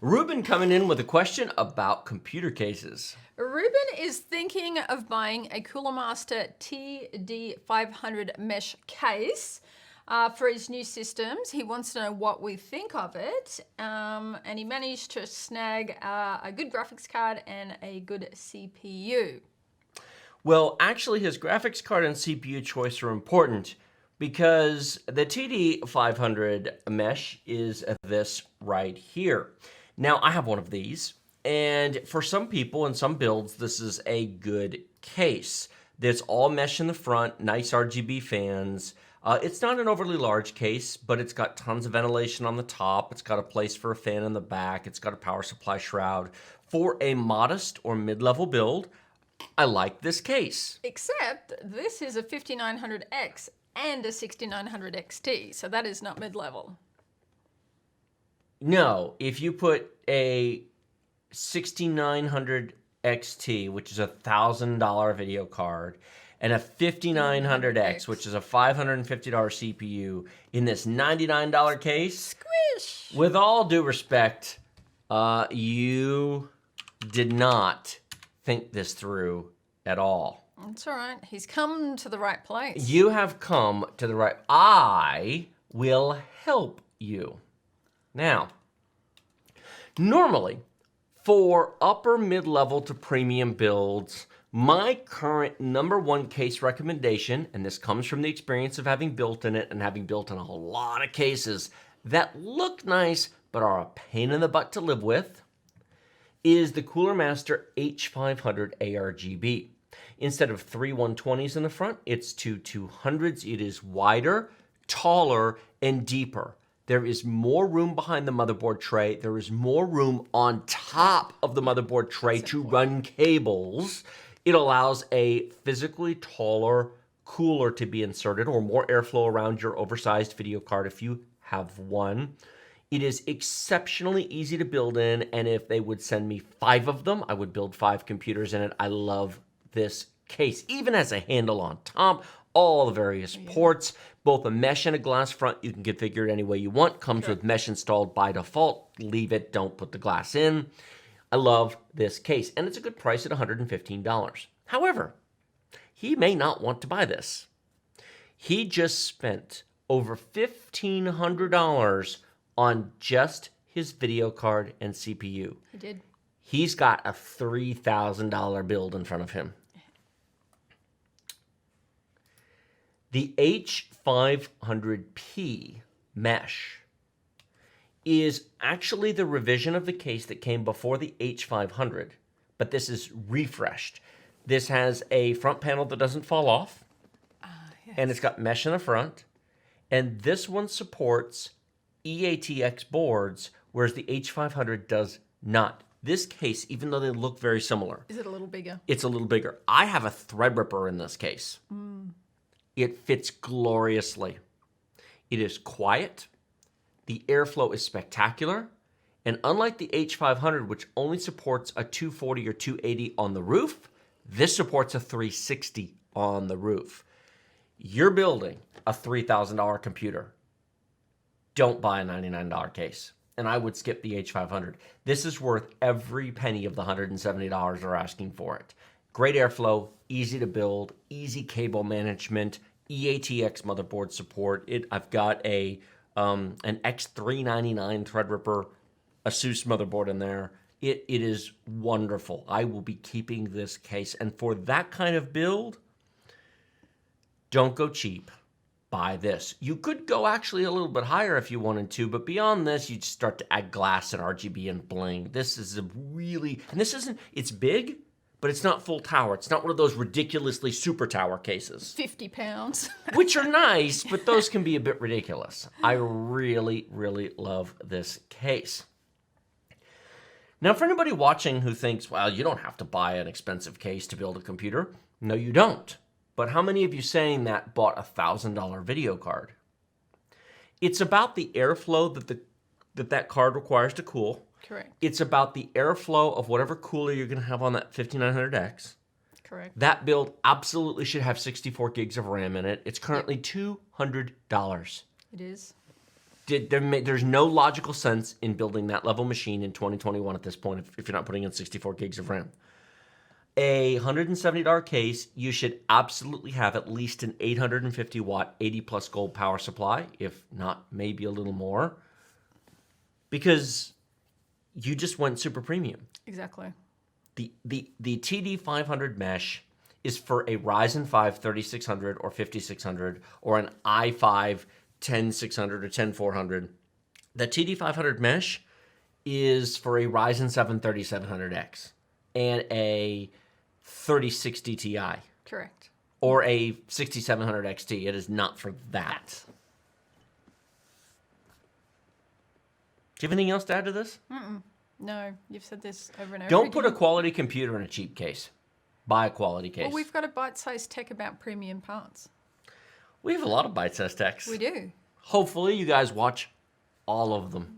Ruben coming in with a question about computer cases. Ruben is thinking of buying a Cooler Master TD500 mesh case for his new systems. He wants to know what we think of it, and he managed to snag a good graphics card and a good CPU. Well, actually, his graphics card and CPU choice are important because the TD500 mesh is this right here. Now, I have one of these, and for some people and some builds, this is a good case. There's all mesh in the front, nice RGB fans. It's not an overly large case, but it's got tons of ventilation on the top. It's got a place for a fan in the back. It's got a power supply shroud. For a modest or mid-level build, I like this case. Except this is a 5900X and a 6900 XT, so that is not mid-level. No, if you put a 6900 XT, which is a $1,000 video card, and a 5900X, which is a $550 CPU, in this $99 case, Squish! With all due respect, you did not think this through at all. That's all right. He's come to the right place. You have come to the right. I will help you. Now, normally, for upper mid-level to premium builds, my current #1 case recommendation, and this comes from the experience of having built in it and having built in a whole lot of cases that look nice but are a pain in the butt to live with, is the Cooler Master H500 ARGB. Instead of 3 120s in the front, it's 2 200s. It is wider, taller, and deeper. There is more room behind the motherboard tray. There is more room on top of the motherboard tray to run cables. It allows a physically taller cooler to be inserted, or more airflow around your oversized video card if you have one. It is exceptionally easy to build in, and if they would send me 5 of them, I would build 5 computers in it. I love this case. Even has a handle on top, all the various ports, both a mesh and a glass front. You can configure it any way you want. Comes with mesh installed by default. Leave it, don't put the glass in. I love this case, and it's a good price at $115. However, he may not want to buy this. He just spent over $1,500 on just his video card and CPU. He did. He's got a $3,000 build in front of him. The H500P mesh is actually the revision of the case that came before the H500, but this is refreshed. This has a front panel that doesn't fall off, Yes. and it's got mesh in the front, and this one supports EATX boards, whereas the H500 does not. This case, even though they look very similar, Is it a little bigger? it's a little bigger. I have a Threadripper in this case. It fits gloriously. It is quiet. The airflow is spectacular. And unlike the H500, which only supports a 240 or 280 on the roof, this supports a 360 on the roof. You're building a $3,000 computer. Don't buy a $99 case. And I would skip the H500. This is worth every penny of the $170 they're asking for it. Great airflow, easy to build, easy cable management, EATX motherboard support. I've got an X399 Threadripper Asus motherboard in there. It is wonderful. I will be keeping this case. And for that kind of build, don't go cheap. Buy this. You could go actually a little bit higher if you wanted to, but beyond this, you'd start to add glass and RGB and bling. This is a really, and this isn't, it's big, but it's not full tower. It's not one of those ridiculously super tower cases. 50 pounds. Which are nice, but those can be a bit ridiculous. I really, really love this case. Now, for anybody watching who thinks, well, you don't have to buy an expensive case to build a computer. No, you don't. But how many of you saying that bought a $1,000 video card? It's about the airflow that card requires to cool. Correct. It's about the airflow of whatever cooler you're going to have on that 5900X. Correct. That build absolutely should have 64 gigs of RAM in it. It's currently $200. It is. There's no logical sense in building that level machine in 2021 at this point if you're not putting in 64 gigs of RAM. A $170 case, you should absolutely have at least an 850 watt, 80 plus gold power supply, if not maybe a little more, because you just went super premium. Exactly. The TD500 mesh is for a Ryzen 5 3600 or 5600 or an i5 10600 or 10400. The TD500 mesh is for a Ryzen 7 3700X and a 3060 Ti. Correct. Or a 6700 XT. It is not for that. Do you have anything else to add to this? No, you've said this over and over Don't again. put a quality computer in a cheap case. Buy a quality case. Well, we've got a Byte Size Tech about premium parts. We have a lot of Byte Size Techs. We do. Hopefully you guys watch all of them.